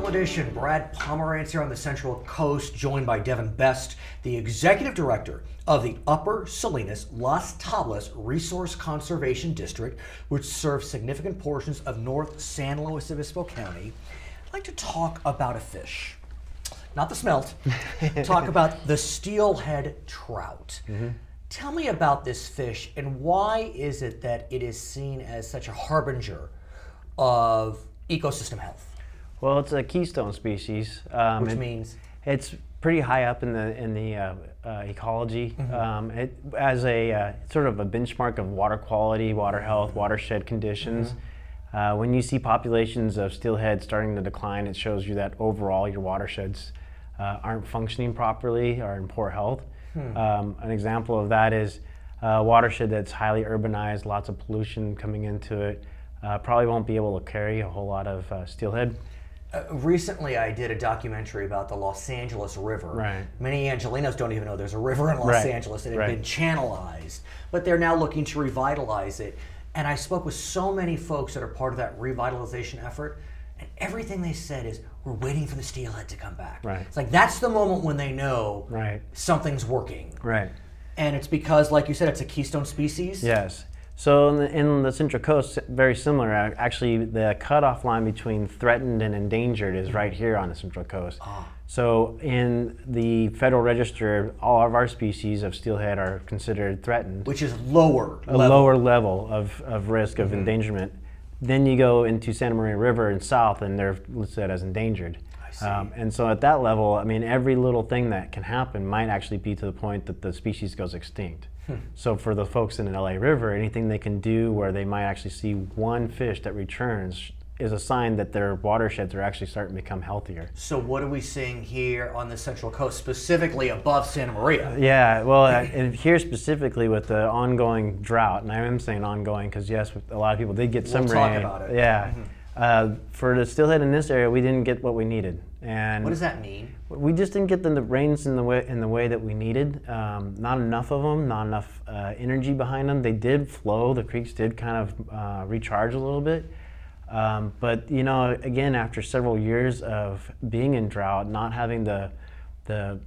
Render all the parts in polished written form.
special edition. Brad Pomerance here on the Central Coast, joined by Devin, the Executive Director of the Upper Salinas-Las Tablas Resource Conservation District, which serves significant portions of North San Luis Obispo County. I'd like to talk about a fish. Not the smelt, talk about the steelhead trout. Tell me about this fish, and why is it that it is seen as such a harbinger of ecosystem health? Well, it's a keystone species. Which means? It's pretty high up in the ecology. It as a sort of a benchmark of water quality, water health, watershed conditions. When you see populations of steelhead starting to decline, it shows you that overall your watersheds aren't functioning properly, are in poor health. An example of that is a watershed that's highly urbanized, lots of pollution coming into it, probably won't be able to carry a whole lot of steelhead. Recently, I did a documentary about the Los Angeles River. Right. Many Angelinos don't even know there's a river in Los Angeles that had been channelized, but they're now looking to revitalize it. And I spoke with so many folks that are part of that revitalization effort, and everything they said is, we're waiting for the steelhead to come back. It's like that's the moment when they know something's working. And it's because, like you said, it's a keystone species. Yes. So in the Central Coast, very similar. Actually, the cutoff line between threatened and endangered is right here on the Central Coast. So in the Federal Register, all of our species of steelhead are considered threatened. Which is lower level of risk of endangerment. Then you go into Santa Maria River and south, and they're listed as endangered. I see. And so at that level, I mean, every little thing that can happen might actually be to the point that the species goes extinct. So for the folks in the LA River, anything they can do where they might actually see one fish that returns is a sign that their watersheds are actually starting to become healthier. So what are we seeing here on the Central Coast, specifically above Santa Maria? Yeah, well, and here specifically with the ongoing drought, and I am saying ongoing because yes, a lot of people did get some rain. We'll talk about it. Yeah. For the steelhead in this area, we didn't get what we needed. And what does that mean? We just didn't get the rains in the way that we needed. Not enough of them, not enough energy behind them. They did flow. The creeks did kind of recharge a little bit. But you know, again, after several years of being in drought, not having the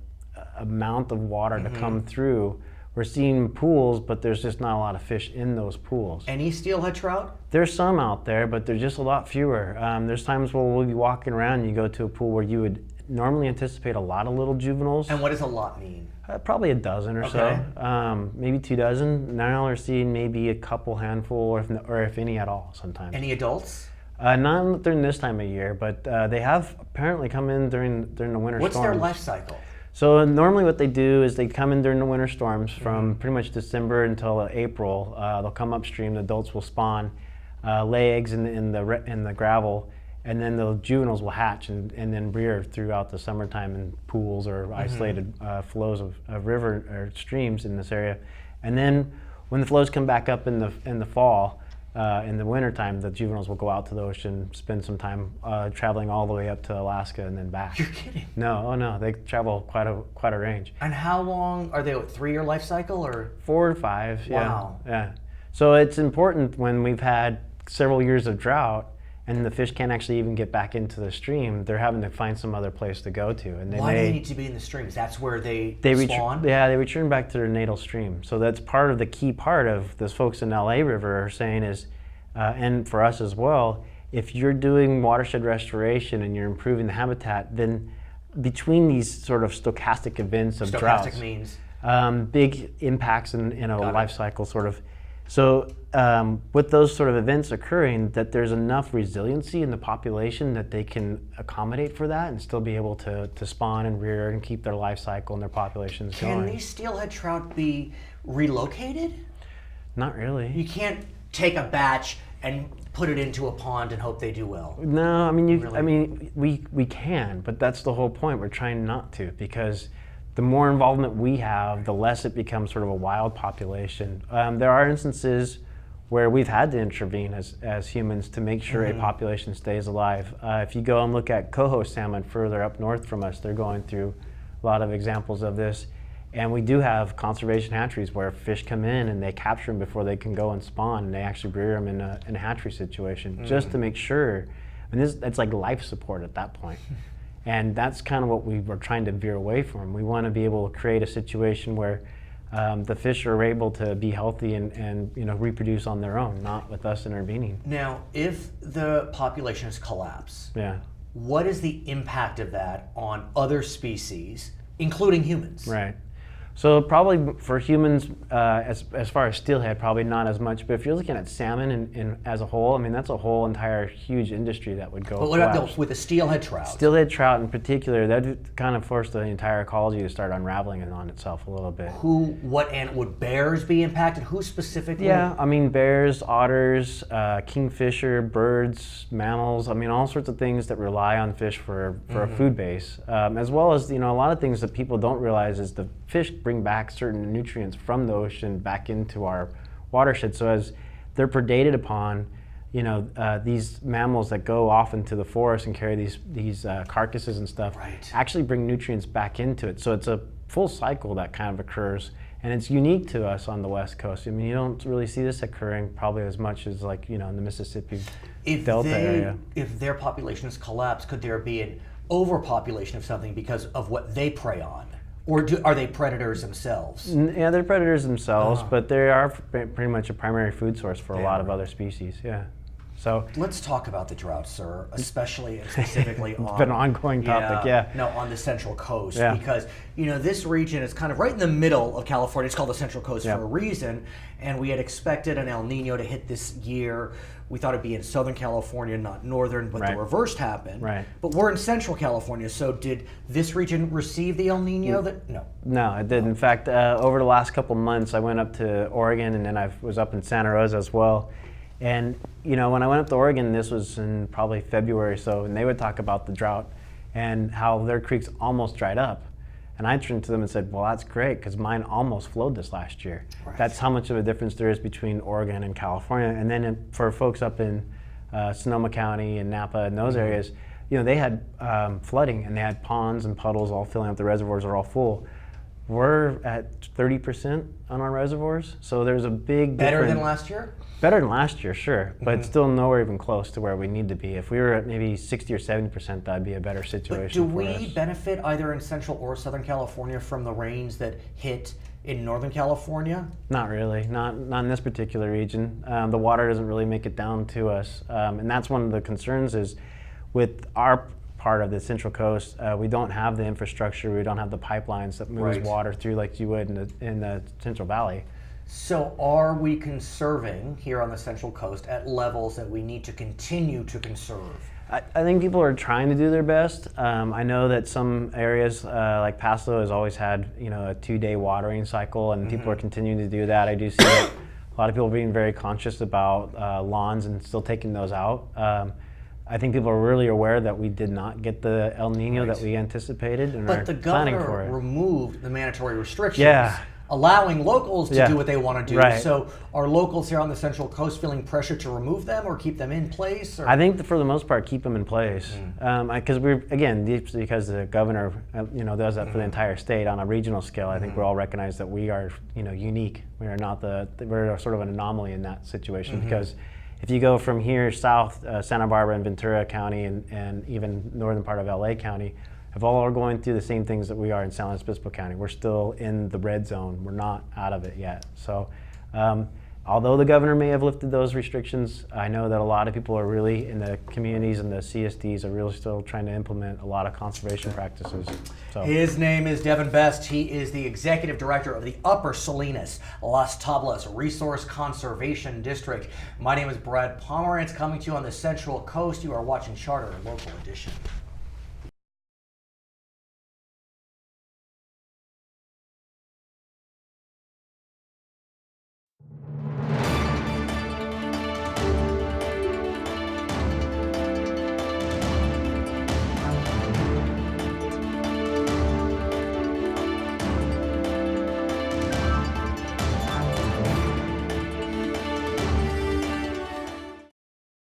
amount of water to come through, we're seeing pools, but there's just not a lot of fish in those pools. Any steelhead trout? There's some out there, but there's just a lot fewer. There's times where we'll be walking around and you go to a pool where you would normally anticipate a lot of little juveniles. And what does a lot mean? Probably a dozen or so, maybe 2 dozen. Now we're seeing maybe a couple handful, or if any at all sometimes. Any adults? Not during this time of year, but they have apparently come in during the winter storms. What's their life cycle? So normally what they do is they come in during the winter storms from pretty much December until April. They'll come upstream, the adults will spawn, lay eggs in the gravel, and then the juveniles will hatch and then rear throughout the summertime in pools or isolated flows of river or streams in this area. And then when the flows come back up in the fall, in the wintertime, the juveniles will go out to the ocean, spend some time traveling all the way up to Alaska and then back. You're kidding? No, oh no, they travel quite a range. And how long are they? 3-year life cycle or? 4 to 5. Wow. Yeah. So it's important when we've had several years of drought and the fish can't actually even get back into the stream, they're having to find some other place to go to. And why do they need to be in the streams? That's where they spawn? They return back to their natal stream. So that's part of the key part of this folks in LA River are saying is, and for us as well, if you're doing watershed restoration and you're improving the habitat, then between these sort of stochastic events of droughts. Stochastic means? Big impacts in a life cycle sort of. So with those sort of events occurring, that there's enough resiliency in the population that they can accommodate for that and still be able to spawn and rear and keep their life cycle and their populations going. Can these steelhead trout be relocated? Not really. You can't take a batch and put it into a pond and hope they do well. No, I mean, we can, but that's the whole point. We're trying not to, because the more involvement we have, the less it becomes sort of a wild population. There are instances where we've had to intervene as humans to make sure a population stays alive. If you go and look at coho salmon further up north from us, they're going through a lot of examples of this. And we do have conservation hatcheries where fish come in and they capture them before they can go and spawn, and they actually rear them in a hatchery situation just to make sure. I mean, it's like life support at that point. And that's kind of what we were trying to veer away from. We want to be able to create a situation where the fish are able to be healthy and reproduce on their own, not with us intervening. Now, if the populations collapse, what is the impact of that on other species, including humans? Right. So probably for humans, as far as steelhead, probably not as much. But if you're looking at salmon in as a whole, I mean, that's a whole entire huge industry that would go. But what about with the steelhead trout? Steelhead trout in particular, that would kind of force the entire ecology to start unraveling on itself a little bit. And would bears be impacted? Who specifically? Yeah, I mean, bears, otters, kingfisher, birds, mammals. I mean, all sorts of things that rely on fish for a food base, as well as a lot of things that people don't realize is the fish bring back certain nutrients from the ocean back into our watershed. So as they're predated upon, these mammals that go off into the forest and carry these carcasses and stuff, actually bring nutrients back into it. So it's a full cycle that kind of occurs, and it's unique to us on the West Coast. I mean, you don't really see this occurring probably as much as in the Mississippi Delta area. If their populations collapse, could there be an overpopulation of something because of what they prey on? Or are they predators themselves? Yeah, they're predators themselves, but they are pretty much a primary food source for a lot of other species, So let's talk about the drought, sir, especially and specifically on... It's been an ongoing topic, on the Central Coast, because, this region is kind of right in the middle of California. It's called the Central Coast for a reason, and we had expected an El Nino to hit this year. We thought it'd be in Southern California, not Northern, but the reverse happened. But we're in Central California, so did this region receive the El Nino? No, it did. In fact, over the last couple months, I went up to Oregon, and then I was up in Santa Rosa as well. And when I went up to Oregon, this was in probably February, and they would talk about the drought and how their creeks almost dried up. And I turned to them and said, well, that's great, because mine almost flowed this last year. That's how much of a difference there is between Oregon and California. And then for folks up in Sonoma County and Napa and those areas, they had flooding, and they had ponds and puddles all filling up. The reservoirs are all full. We're at 30% on our reservoirs, so there's a big difference. Better than last year? Better than last year, sure, but still nowhere even close to where we need to be. If we were at maybe 60 or 70%, that'd be a better situation. But do we benefit either in Central or Southern California from the rains that hit in Northern California? Not really, not in this particular region. The water doesn't really make it down to us, and that's one of the concerns is with our part of the Central Coast, we don't have the infrastructure, we don't have the pipelines that moves water through like you would in the Central Valley. So are we conserving here on the Central Coast at levels that we need to continue to conserve? I think people are trying to do their best. I know that some areas like Paso has always had a 2-day watering cycle, and people are continuing to do that. I do see a lot of people being very conscious about lawns and still taking those out. I think people are really aware that we did not get the El Nino that we anticipated and are planning for it. But the governor removed the mandatory restrictions, allowing locals to do what they want to do. So are locals here on the Central Coast feeling pressure to remove them or keep them in place? Or? I think for the most part, keep them in place. Because because the governor does that for the entire state on a regional scale. I think we all recognize that we are unique. We are not we're sort of an anomaly in that situation because if you go from here south, Santa Barbara and Ventura County and even northern part of LA County, if all are going through the same things that we are in Salinas-Las Tablas County, we're still in the red zone. We're not out of it yet. So although the governor may have lifted those restrictions, I know that a lot of people are really in the communities and the CSDs are really still trying to implement a lot of conservation practices. So. His name is Devin Best. He is the executive director of the Upper Salinas-Las Tablas Resource Conservation District. My name is Brad Pomerance, coming to you on the Central Coast. You are watching Charter Local Edition.